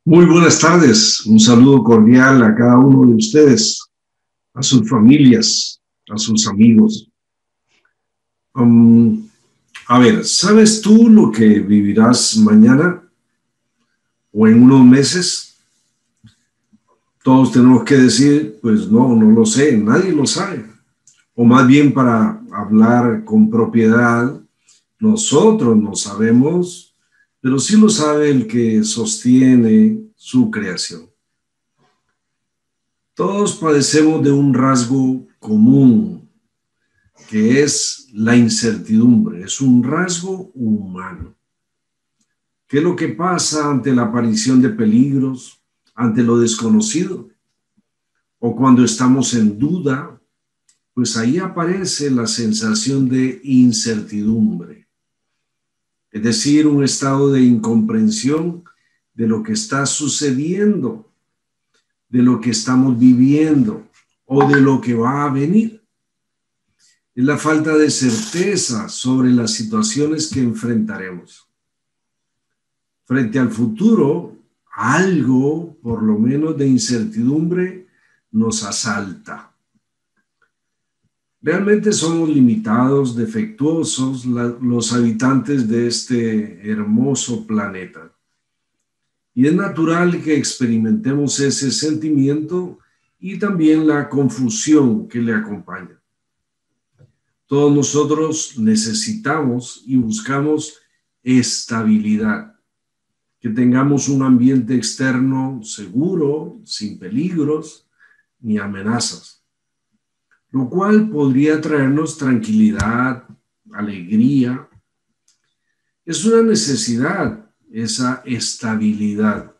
Muy buenas tardes, un saludo cordial a cada uno de ustedes, a sus familias, a sus amigos. Um, ¿Sabes tú lo que vivirás mañana o en unos meses? Todos tenemos que decir, pues no lo sé, nadie lo sabe. O más bien para hablar con propiedad, nosotros no sabemos, pero sí lo sabe el que sostiene su creación. Todos padecemos de un rasgo común, que es la incertidumbre, es un rasgo humano. ¿Qué es lo que pasa ante la aparición de peligros, ante lo desconocido? O cuando estamos en duda, pues ahí aparece la sensación de incertidumbre, es decir, un estado de incomprensión de lo que está sucediendo, de lo que estamos viviendo o de lo que va a venir. Es la falta de certeza sobre las situaciones que enfrentaremos. Frente al futuro, algo, por lo menos de incertidumbre, nos asalta. Realmente somos limitados, defectuosos, los habitantes de este hermoso planeta. Y es natural que experimentemos ese sentimiento y también la confusión que le acompaña. Todos nosotros necesitamos y buscamos estabilidad, que tengamos un ambiente externo seguro, sin peligros ni amenazas, lo cual podría traernos tranquilidad, alegría. Es una necesidad esa estabilidad.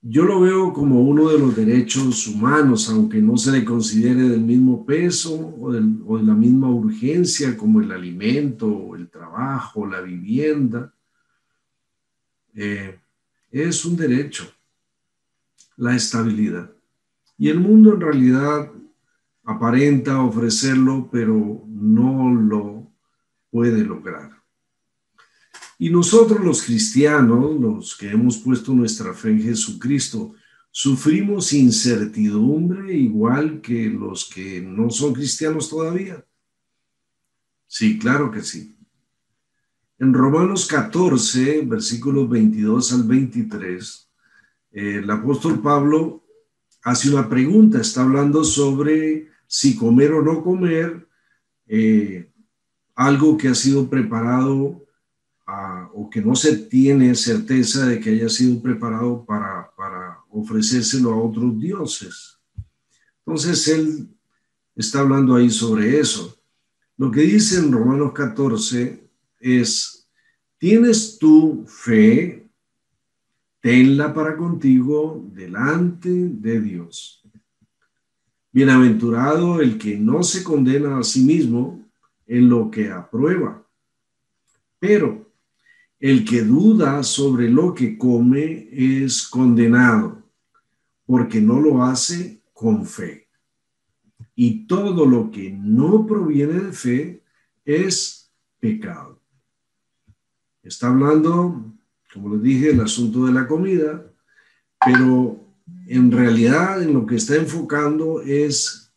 Yo lo veo como uno de los derechos humanos, aunque no se le considere del mismo peso o de la misma urgencia como el alimento, el trabajo, la vivienda. Es un derecho, la estabilidad. Y el mundo en realidad aparenta ofrecerlo, pero no lo puede lograr. Y nosotros los cristianos, los que hemos puesto nuestra fe en Jesucristo, sufrimos incertidumbre igual que los que no son cristianos todavía. Sí, claro que sí. En Romanos 14, versículos 22 al 23, el apóstol Pablo hace una pregunta, está hablando sobre si comer o no comer algo que ha sido preparado o que no se tiene certeza de que haya sido preparado para ofrecérselo a otros dioses. Entonces él está hablando ahí sobre eso. Lo que dice en Romanos 14 es, ¿tienes tu fe? Tenla para contigo delante de Dios. Bienaventurado el que no se condena a sí mismo en lo que aprueba, pero el que duda sobre lo que come es condenado, porque no lo hace con fe. Y todo lo que no proviene de fe es pecado. Está hablando, como les dije, el asunto de la comida, pero en realidad en lo que está enfocando es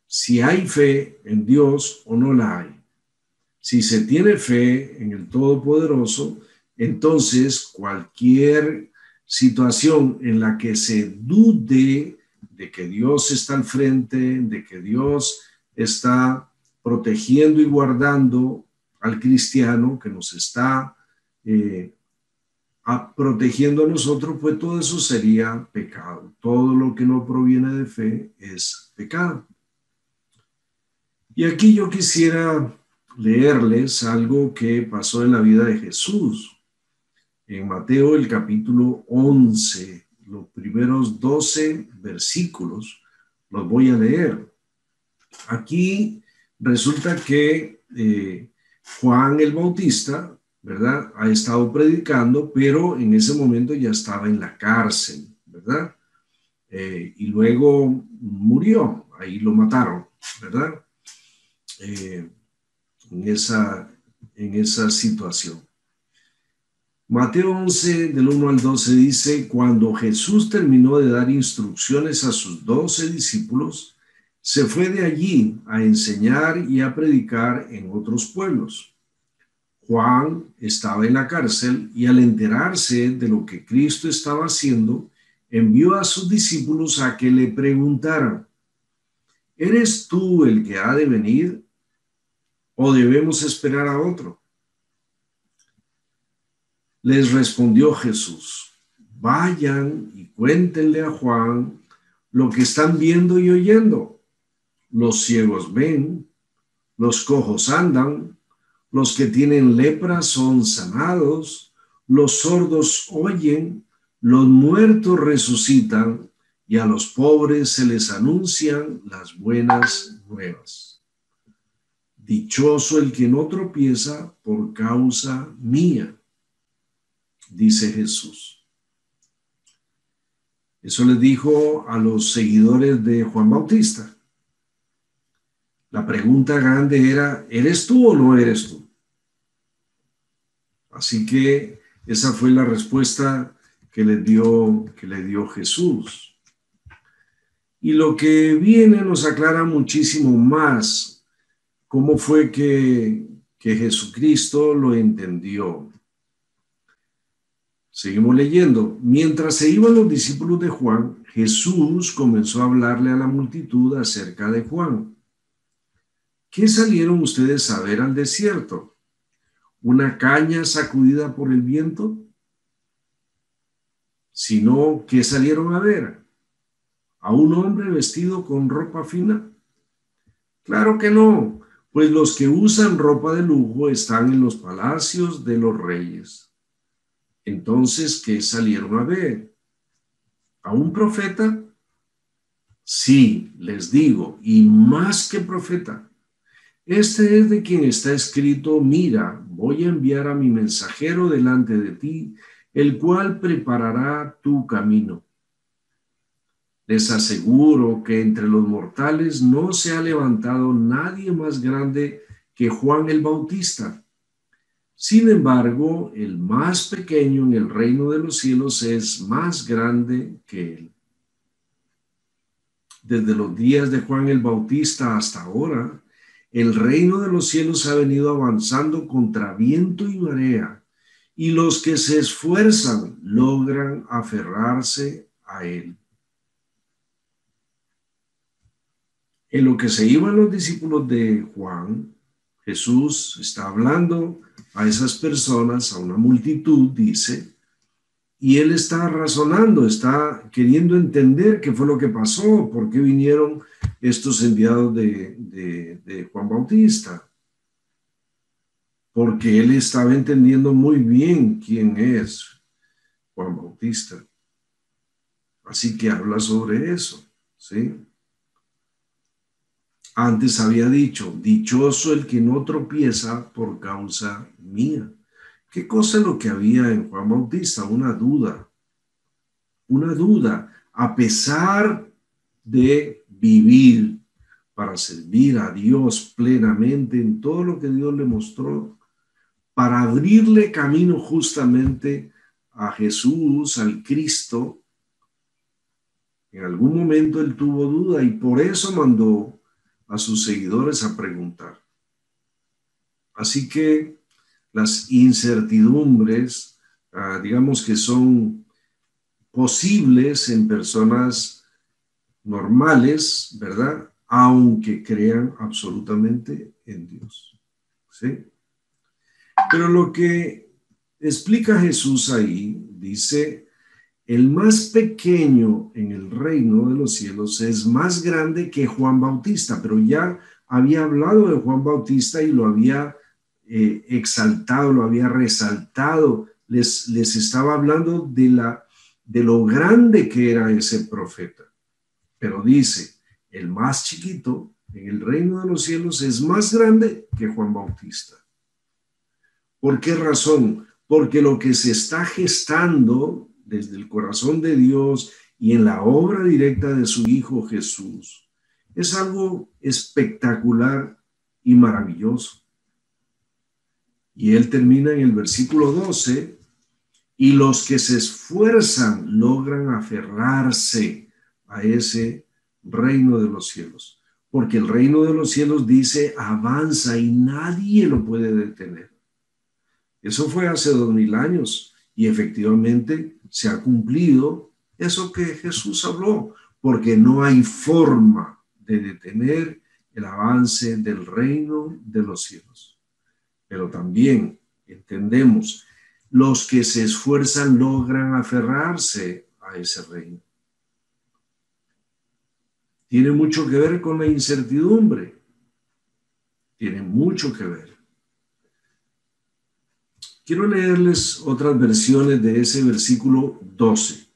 si hay fe en Dios o no la hay. Si se tiene fe en el Todopoderoso, entonces cualquier situación en la que se dude de que Dios está al frente, de que Dios está protegiendo y guardando al cristiano, que nos está protegiendo a nosotros, pues todo eso sería pecado. Todo lo que no proviene de fe es pecado. Y aquí yo quisiera leerles algo que pasó en la vida de Jesús. En Mateo, el capítulo 11, los primeros 12 versículos, los voy a leer. Aquí resulta que Juan el Bautista, ¿verdad? Ha estado predicando, pero en ese momento ya estaba en la cárcel, ¿verdad? Y luego murió, ahí lo mataron, ¿verdad? En esa situación. Mateo 11, del 1 al 12 dice, cuando Jesús terminó de dar instrucciones a sus 12 discípulos, se fue de allí a enseñar y a predicar en otros pueblos. Juan estaba en la cárcel y al enterarse de lo que Cristo estaba haciendo, envió a sus discípulos a que le preguntaran, ¿eres tú el que ha de venir o debemos esperar a otro? Les respondió Jesús, vayan y cuéntenle a Juan lo que están viendo y oyendo. Los ciegos ven, los cojos andan, los que tienen lepra son sanados, los sordos oyen, los muertos resucitan y a los pobres se les anuncian las buenas nuevas. Dichoso el que no tropieza por causa mía, dice Jesús. Eso le dijo a los seguidores de Juan Bautista. La pregunta grande era, ¿eres tú o no eres tú? Así que esa fue la respuesta que le dio Jesús. Y lo que viene nos aclara muchísimo más cómo fue que Jesucristo lo entendió. Seguimos leyendo. Mientras se iban los discípulos de Juan, Jesús comenzó a hablarle a la multitud acerca de Juan. ¿Qué salieron ustedes a ver al desierto? ¿Una caña sacudida por el viento? Sino, ¿qué salieron a ver? ¿A un hombre vestido con ropa fina? Claro que no, pues los que usan ropa de lujo están en los palacios de los reyes. Entonces, ¿qué salieron a ver? ¿A un profeta? Sí, les digo, y más que profeta. Este es de quien está escrito, mira, voy a enviar a mi mensajero delante de ti, el cual preparará tu camino. Les aseguro que entre los mortales no se ha levantado nadie más grande que Juan el Bautista. Sin embargo, el más pequeño en el reino de los cielos es más grande que él. Desde los días de Juan el Bautista hasta ahora, el reino de los cielos ha venido avanzando contra viento y marea, y los que se esfuerzan logran aferrarse a él. En lo que se iban los discípulos de Juan, Jesús está hablando a esas personas, a una multitud, dice, y él está razonando, está queriendo entender qué fue lo que pasó, por qué vinieron estos enviados de Juan Bautista. Porque él estaba entendiendo muy bien quién es Juan Bautista. Así que habla sobre eso, ¿sí? Antes había dicho, dichoso el que no tropieza por causa mía. ¿Qué cosa es lo que había en Juan Bautista? Una duda. A pesar de vivir para servir a Dios plenamente en todo lo que Dios le mostró, para abrirle camino justamente a Jesús, al Cristo. En algún momento él tuvo duda y por eso mandó a sus seguidores a preguntar. Así que las incertidumbres, digamos que son posibles en personas normales, ¿verdad? Aunque crean absolutamente en Dios, ¿sí? Pero lo que explica Jesús ahí, dice, el más pequeño en el reino de los cielos es más grande que Juan Bautista, pero ya había hablado de Juan Bautista y lo había exaltado, lo había resaltado, les estaba hablando de lo grande que era ese profeta. Pero dice, el más chiquito en el reino de los cielos es más grande que Juan Bautista. ¿Por qué razón? Porque lo que se está gestando desde el corazón de Dios y en la obra directa de su Hijo Jesús es algo espectacular y maravilloso. Y él termina en el versículo 12 y los que se esfuerzan logran aferrarse a ese reino de los cielos. Porque el reino de los cielos dice avanza y nadie lo puede detener. Eso fue hace 2000 años y efectivamente se ha cumplido eso que Jesús habló, porque no hay forma de detener el avance del reino de los cielos. Pero también entendemos, los que se esfuerzan logran aferrarse a ese reino. Tiene mucho que ver con la incertidumbre. Tiene mucho que ver. Quiero leerles otras versiones de ese versículo 12.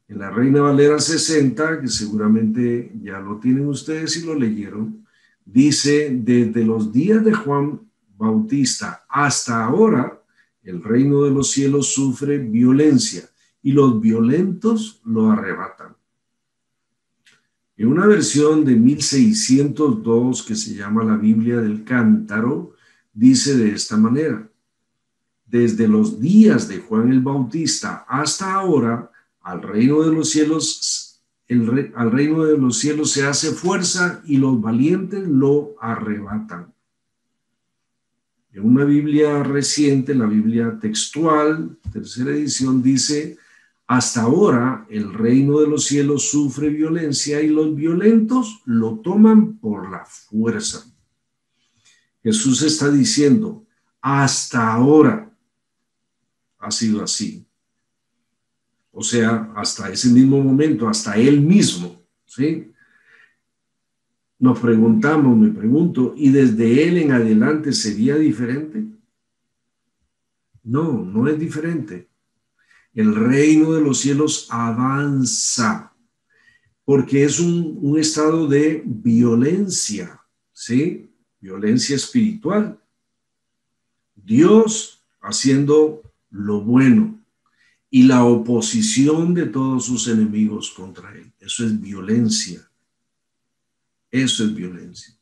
En la Reina Valera 60, que seguramente ya lo tienen ustedes y lo leyeron, dice, desde los días de Juan Bautista hasta ahora, el reino de los cielos sufre violencia y los violentos lo arrebatan. En una versión de 1602 que se llama la Biblia del Cántaro, dice de esta manera: desde los días de Juan el Bautista hasta ahora, al reino de los cielos, al reino de los cielos se hace fuerza y los valientes lo arrebatan. En una Biblia reciente, la Biblia textual, tercera edición, dice: hasta ahora el reino de los cielos sufre violencia y los violentos lo toman por la fuerza. Jesús está diciendo, hasta ahora ha sido así. O sea, hasta ese mismo momento, hasta él mismo, ¿sí? Nos preguntamos, me pregunto, ¿y desde él en adelante sería diferente? No, no es diferente. El reino de los cielos avanza porque es un estado de violencia, ¿sí? Violencia espiritual. Dios haciendo lo bueno y la oposición de todos sus enemigos contra él. Eso es violencia. Eso es violencia.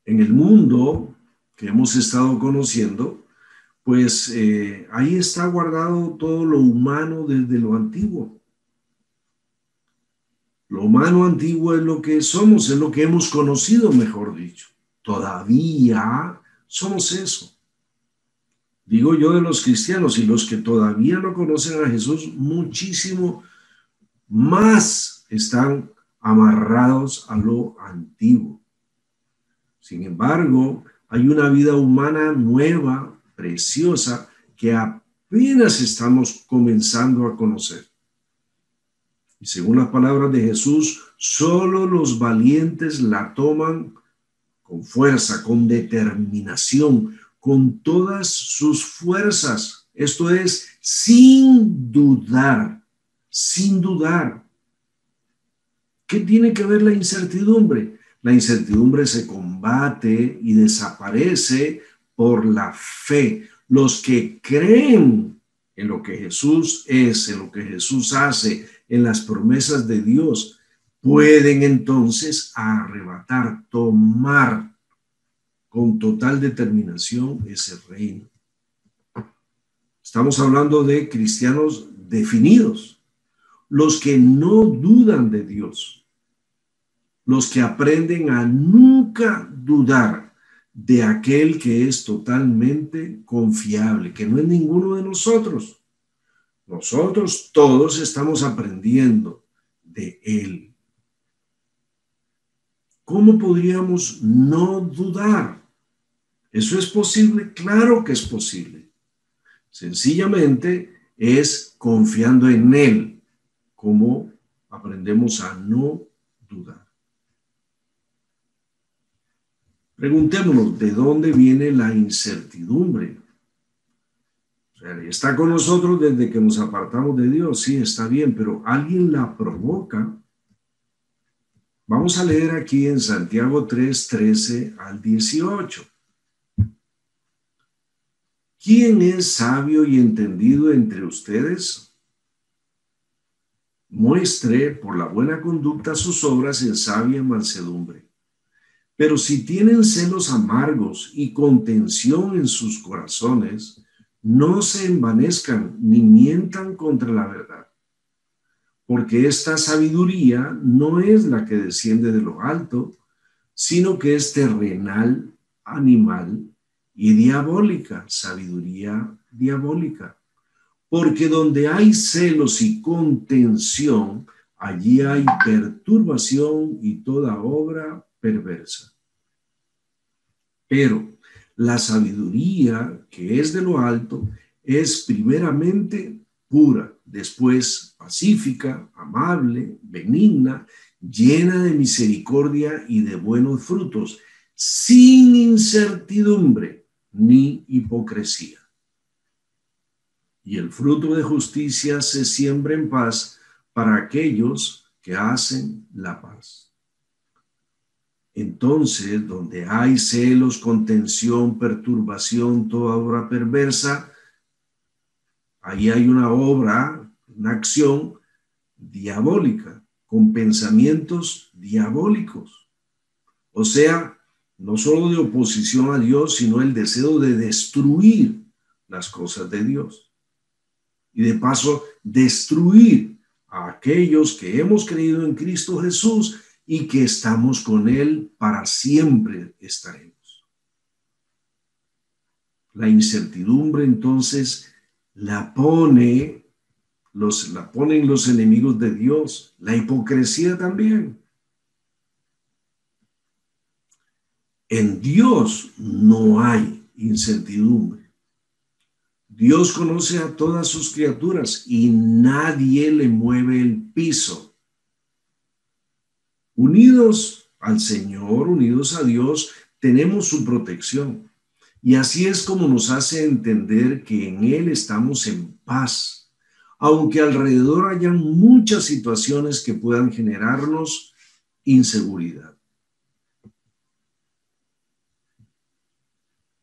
En el mundo que hemos estado conociendo, pues ahí está guardado todo lo humano desde lo antiguo. Lo humano antiguo es lo que somos, es lo que hemos conocido, mejor dicho. Todavía somos eso. Digo yo de los cristianos y los que todavía no conocen a Jesús, muchísimo más están amarrados a lo antiguo. Sin embargo, hay una vida humana nueva, preciosa, que apenas estamos comenzando a conocer. Y según las palabras de Jesús, solo los valientes la toman con fuerza, con determinación, con todas sus fuerzas. Esto es, sin dudar, sin dudar. ¿Qué tiene que ver la incertidumbre? La incertidumbre se combate y desaparece por la fe. Los que creen en lo que Jesús es, en lo que Jesús hace, en las promesas de Dios, pueden entonces arrebatar, tomar con total determinación ese reino. Estamos hablando de cristianos definidos, los que no dudan de Dios, los que aprenden a nunca dudar de aquel que es totalmente confiable, que no es ninguno de nosotros. Nosotros todos estamos aprendiendo de él. ¿Cómo podríamos no dudar? ¿Eso es posible? Claro que es posible. Sencillamente es confiando en él, como aprendemos a no dudar. Preguntémonos, ¿de dónde viene la incertidumbre? O sea, está con nosotros desde que nos apartamos de Dios, sí, está bien, pero ¿alguien la provoca? Vamos a leer aquí en Santiago 3, 13 al 18. ¿Quién es sabio y entendido entre ustedes? Muestre por la buena conducta sus obras en sabia mansedumbre. Pero si tienen celos amargos y contención en sus corazones, no se envanezcan ni mientan contra la verdad, porque esta sabiduría no es la que desciende de lo alto, sino que es terrenal, animal y diabólica, sabiduría diabólica. Porque donde hay celos y contención, allí hay perturbación y toda obra perversa. Pero la sabiduría que es de lo alto es primeramente pura, después pacífica, amable, benigna, llena de misericordia y de buenos frutos, sin incertidumbre ni hipocresía. Y el fruto de justicia se siembra en paz para aquellos que hacen la paz. Entonces, donde hay celos, contención, perturbación, toda obra perversa, ahí hay una obra, una acción diabólica, con pensamientos diabólicos. O sea, no solo de oposición a Dios, sino el deseo de destruir las cosas de Dios. Y de paso, destruir a aquellos que hemos creído en Cristo Jesús y que estamos con Él para siempre estaremos. La incertidumbre entonces la ponen los enemigos de Dios, la hipocresía también. En Dios no hay incertidumbre. Dios conoce a todas sus criaturas y nadie le mueve el piso. Unidos al Señor, unidos a Dios, tenemos su protección. Y así es como nos hace entender que en Él estamos en paz, aunque alrededor hayan muchas situaciones que puedan generarnos inseguridad.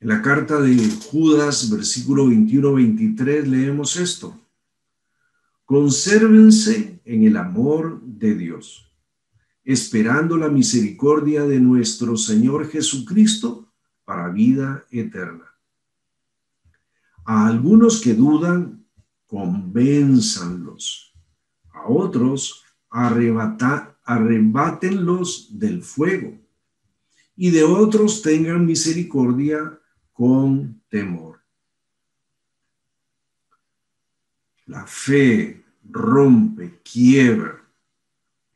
En la carta de Judas, versículo 21-23, leemos esto. Consérvense en el amor de Dios, esperando la misericordia de nuestro Señor Jesucristo para vida eterna. A algunos que dudan, convénzanlos. A otros, arrebátenlos del fuego. Y de otros tengan misericordia con temor. La fe rompe, quiebra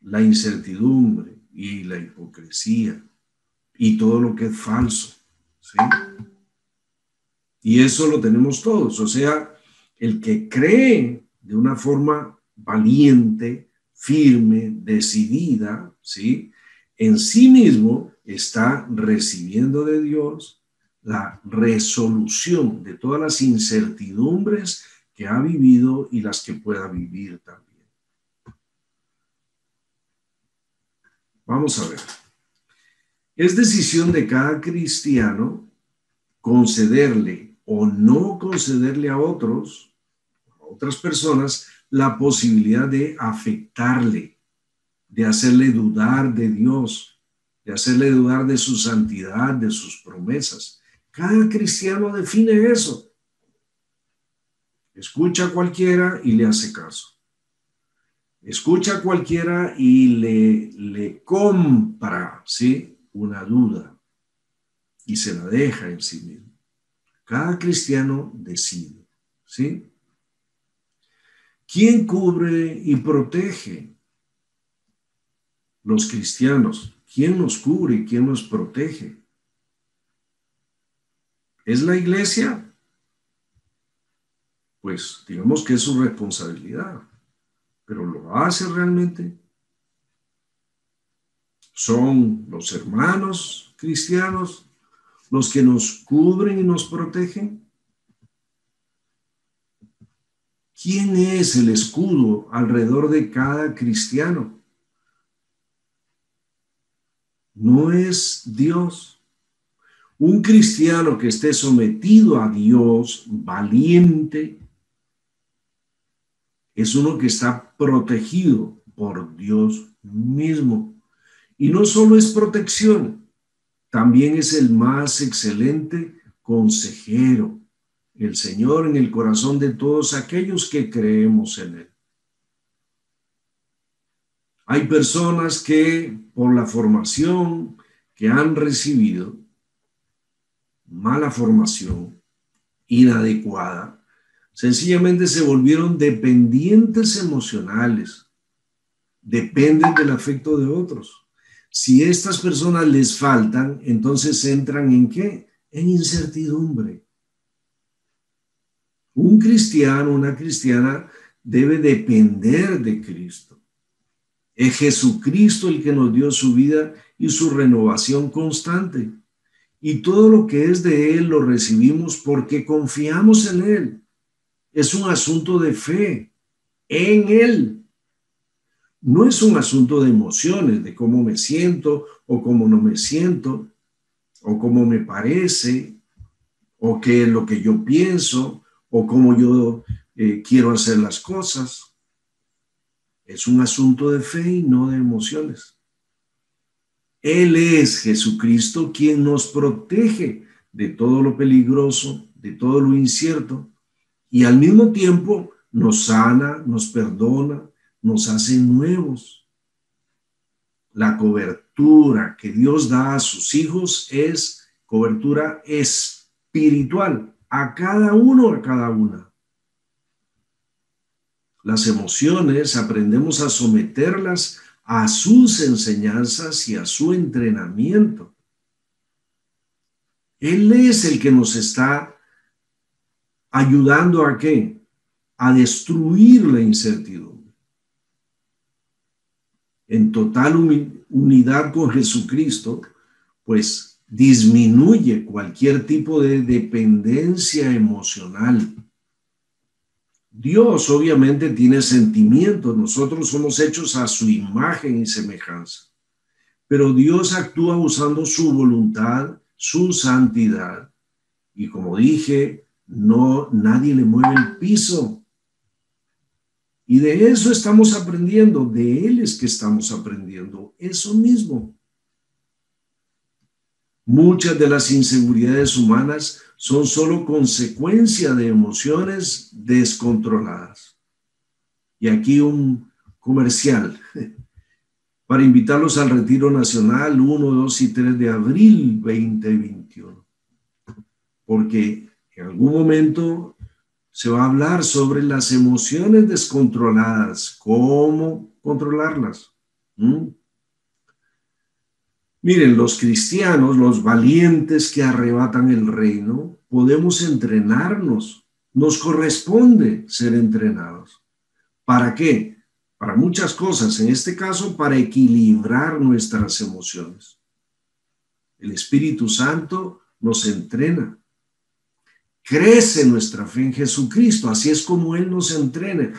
la incertidumbre y la hipocresía y todo lo que es falso, ¿sí? Y eso lo tenemos todos, o sea, el que cree de una forma valiente, firme, decidida, ¿sí? En sí mismo está recibiendo de Dios la resolución de todas las incertidumbres que ha vivido y las que pueda vivir también. Vamos a ver. Es decisión de cada cristiano concederle o no concederle a otras personas, la posibilidad de afectarle, de hacerle dudar de Dios, de hacerle dudar de su santidad, de sus promesas. Cada cristiano define eso. Escucha a cualquiera y le hace caso. Escucha a cualquiera y le compra, ¿sí?, una duda y se la deja en sí mismo. Cada cristiano decide, ¿sí? ¿Quién cubre y protege? Los cristianos. ¿Quién nos cubre y quién nos protege? ¿Es la iglesia? Pues digamos que es su responsabilidad, pero ¿lo hace realmente? ¿Son los hermanos cristianos los que nos cubren y nos protegen? ¿Quién es el escudo alrededor de cada cristiano? No es Dios. Un cristiano que esté sometido a Dios, valiente, es uno que está protegido por Dios mismo. Y no solo es protección, también es el más excelente consejero, el Señor en el corazón de todos aquellos que creemos en Él. Hay personas que por la formación que han recibido, mala formación, inadecuada, sencillamente se volvieron dependientes emocionales, dependen del afecto de otros. Si estas personas les faltan, entonces entran ¿en qué? En incertidumbre. Un cristiano, una cristiana debe depender de Cristo. Es Jesucristo el que nos dio su vida y su renovación constante. Y todo lo que es de Él lo recibimos porque confiamos en Él. Es un asunto de fe en Él. No es un asunto de emociones, de cómo me siento o cómo no me siento, o cómo me parece, o qué es lo que yo pienso, o cómo yo quiero hacer las cosas. Es un asunto de fe y no de emociones. Él es Jesucristo quien nos protege de todo lo peligroso, de todo lo incierto, y al mismo tiempo nos sana, nos perdona, nos hace nuevos. La cobertura que Dios da a sus hijos es cobertura espiritual, a cada uno, a cada una. Las emociones aprendemos a someterlas a sus enseñanzas y a su entrenamiento. Él es el que nos está ayudando ¿a qué? A destruir la incertidumbre. En total unidad con Jesucristo, pues disminuye cualquier tipo de dependencia emocional. Dios obviamente tiene sentimientos, nosotros somos hechos a su imagen y semejanza, pero Dios actúa usando su voluntad, su santidad, y como dije, nadie le mueve el piso. Y de eso estamos aprendiendo, de Él es que estamos aprendiendo, eso mismo. Muchas de las inseguridades humanas son solo consecuencia de emociones descontroladas. Y aquí un comercial para invitarlos al Retiro Nacional 1, 2 y 3 de abril 2021. Porque en algún momento se va a hablar sobre las emociones descontroladas, cómo controlarlas. Miren, los cristianos, los valientes que arrebatan el reino, podemos entrenarnos. Nos corresponde ser entrenados. ¿Para qué? Para muchas cosas. En este caso, para equilibrar nuestras emociones. El Espíritu Santo nos entrena. Crece nuestra fe en Jesucristo. Así es como Él nos entrena.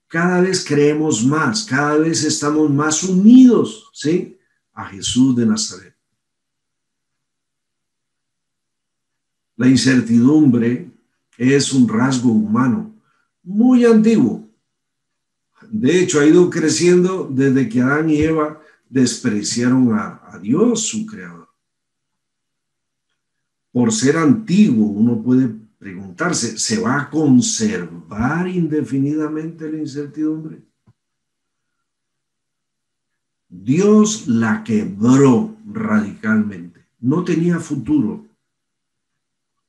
Cada vez creemos más, cada vez estamos más unidos, ¿sí?, a Jesús de Nazaret. La incertidumbre es un rasgo humano muy antiguo. De hecho, ha ido creciendo desde que Adán y Eva despreciaron a Dios, su creador. Por ser antiguo, uno puede preguntarse, ¿se va a conservar indefinidamente la incertidumbre? Dios la quebró radicalmente. No tenía futuro.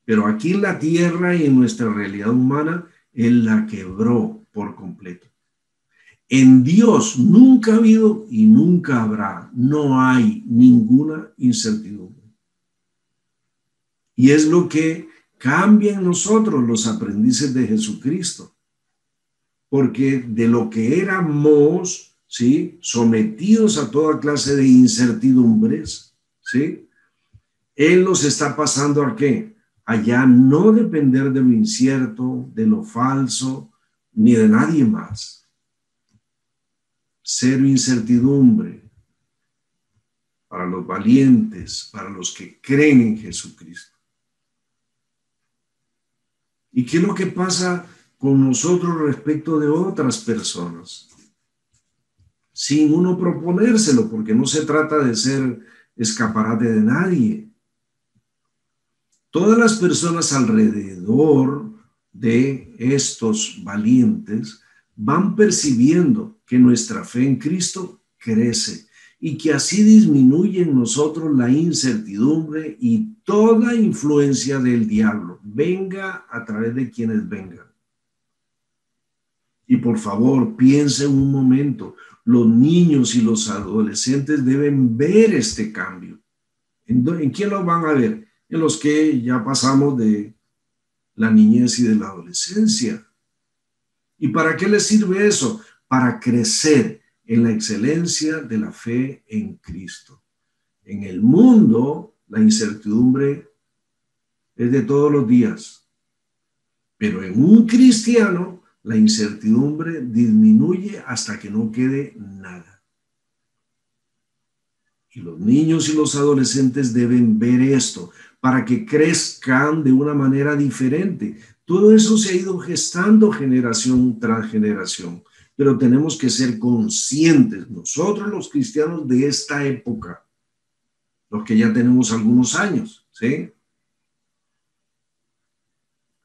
Pero aquí en la tierra y en nuestra realidad humana, Él la quebró por completo. En Dios nunca ha habido y nunca habrá, no hay ninguna incertidumbre. Y es lo que cambia en nosotros, los aprendices de Jesucristo. Porque de lo que éramos, ¿sí?, sometidos a toda clase de incertidumbres, ¿sí?, Él nos está pasando ¿a qué? Allá no depender de lo incierto, de lo falso, ni de nadie más. Cero incertidumbre para los valientes, para los que creen en Jesucristo. ¿Y qué es lo que pasa con nosotros respecto de otras personas? Sin uno proponérselo, porque no se trata de ser escaparate de nadie. Todas las personas alrededor de estos valientes van percibiendo que nuestra fe en Cristo crece y que así disminuye en nosotros la incertidumbre y toda influencia del diablo, venga a través de quienes vengan. Y por favor, piense un momento, los niños y los adolescentes deben ver este cambio. ¿En quién lo van a ver? En los que ya pasamos de la niñez y de la adolescencia. ¿Y para qué les sirve eso? Para crecer en la excelencia de la fe en Cristo. En el mundo, la incertidumbre es de todos los días, pero en un cristiano, la incertidumbre disminuye hasta que no quede nada. Y los niños y los adolescentes deben ver esto para que crezcan de una manera diferente. Todo eso se ha ido gestando generación tras generación, pero tenemos que ser conscientes, nosotros los cristianos de esta época, los que ya tenemos algunos años, ¿sí?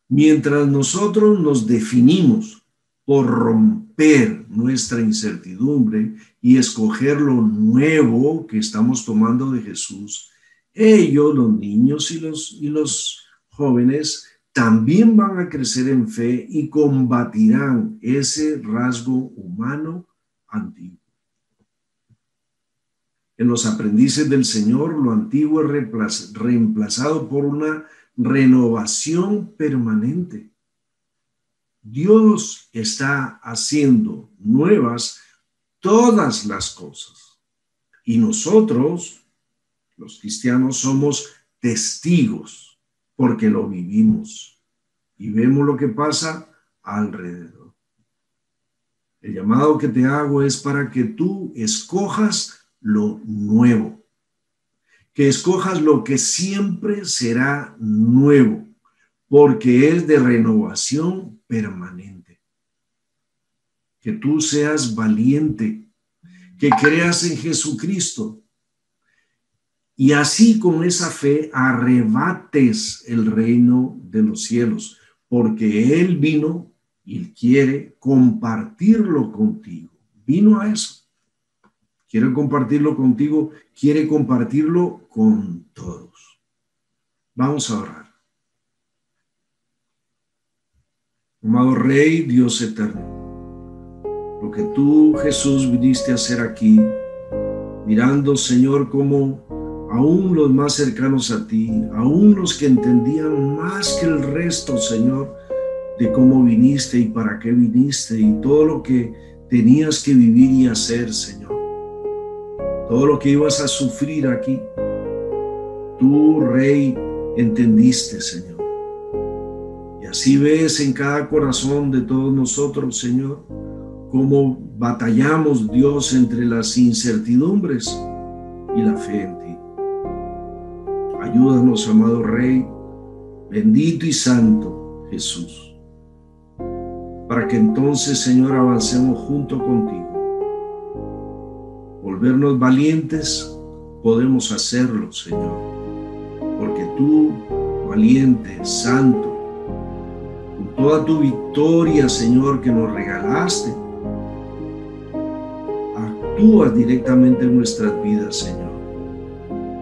Mientras nosotros nos definimos por romper nuestra incertidumbre y escoger lo nuevo que estamos tomando de Jesús, ellos, los niños y los jóvenes, también van a crecer en fe y combatirán ese rasgo humano antiguo. En los aprendices del Señor, lo antiguo es reemplazado por una renovación permanente. Dios está haciendo nuevas todas las cosas. Y nosotros, los cristianos, somos testigos porque lo vivimos y vemos lo que pasa alrededor. El llamado que te hago es para que tú escojas lo nuevo, que escojas lo que siempre será nuevo, porque es de renovación permanente. Que tú seas valiente, que creas en Jesucristo y así con esa fe arrebates el reino de los cielos, porque Él vino y quiere compartirlo contigo. Vino a eso. Quiere compartirlo contigo, quiere compartirlo con todos. Vamos a orar. Amado Rey, Dios eterno, lo que tú, Jesús, viniste a hacer aquí, mirando, Señor, como aún los más cercanos a ti, aún los que entendían más que el resto, Señor, de cómo viniste y para qué viniste y todo lo que tenías que vivir y hacer, Señor. Todo lo que ibas a sufrir aquí, tú, Rey, entendiste, Señor. Y así ves en cada corazón de todos nosotros, Señor, cómo batallamos, Dios, entre las incertidumbres y la fe en ti. Ayúdanos, amado Rey, bendito y santo Jesús, para que entonces, Señor, avancemos junto contigo. Volvernos valientes, podemos hacerlo, Señor, porque tú, valiente, santo, con toda tu victoria, Señor, que nos regalaste, actúas directamente en nuestras vidas, Señor,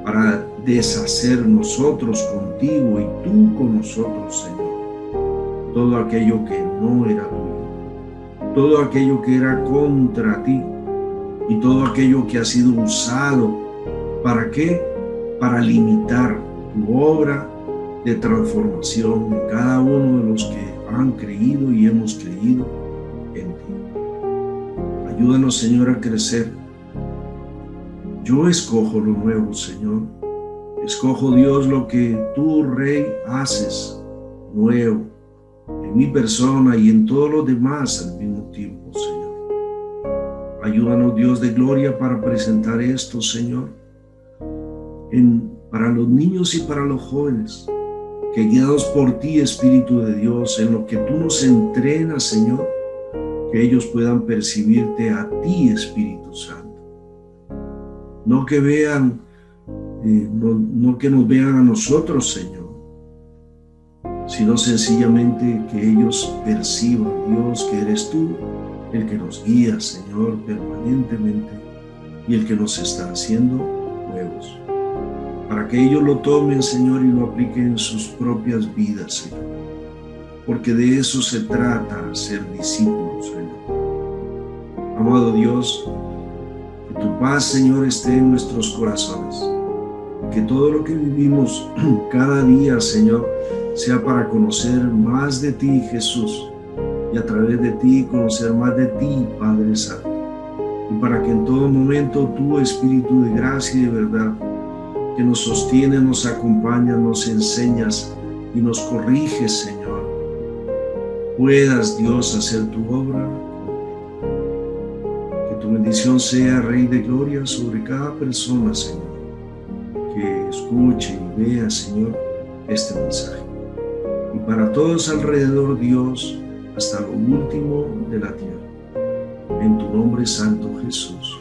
para deshacer nosotros contigo y tú con nosotros, Señor, todo aquello que no era tuyo, todo aquello que era contra ti, y todo aquello que ha sido usado, ¿para qué? Para limitar tu obra de transformación en cada uno de los que han creído y hemos creído en ti. Ayúdanos, Señor, a crecer. Yo escojo lo nuevo, Señor. Escojo, Dios, lo que tú, Rey, haces nuevo en mi persona y en todos los demás al mismo tiempo, Señor. Ayúdanos, Dios de gloria, para presentar esto, Señor, para los niños y para los jóvenes, que guiados por ti, Espíritu de Dios, en lo que tú nos entrenas, Señor, que ellos puedan percibirte a ti, Espíritu Santo. No que vean, no que nos vean a nosotros, Señor, sino sencillamente que ellos perciban, Dios, que eres tú el que nos guía, Señor, permanentemente y el que nos está haciendo nuevos. Para que ellos lo tomen, Señor, y lo apliquen en sus propias vidas, Señor. Porque de eso se trata, ser discípulos, Señor. Amado Dios, que tu paz, Señor, esté en nuestros corazones. Que todo lo que vivimos cada día, Señor, sea para conocer más de ti, Jesús, y a través de ti conocer más de ti, Padre Santo. Y para que en todo momento tu Espíritu de gracia y de verdad, que nos sostiene, nos acompaña, nos enseñas y nos corriges, Señor, puedas, Dios, hacer tu obra. Que tu bendición sea, Rey de Gloria, sobre cada persona, Señor, que escuche y vea, Señor, este mensaje. Y para todos alrededor, Dios, hasta lo último de la tierra. En tu nombre santo, Jesús.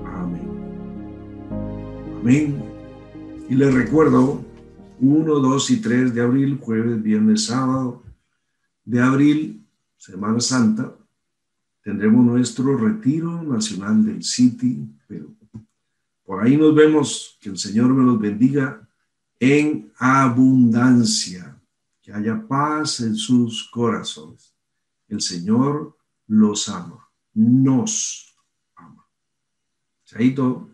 Amén. Amén. Y les recuerdo, 1, 2 y 3 de abril, jueves, viernes, sábado de abril, Semana Santa, tendremos nuestro retiro nacional del City Perú. Por ahí nos vemos. Que el Señor me los bendiga en abundancia. Que haya paz en sus corazones. El Señor los ama. Nos ama. Chaito.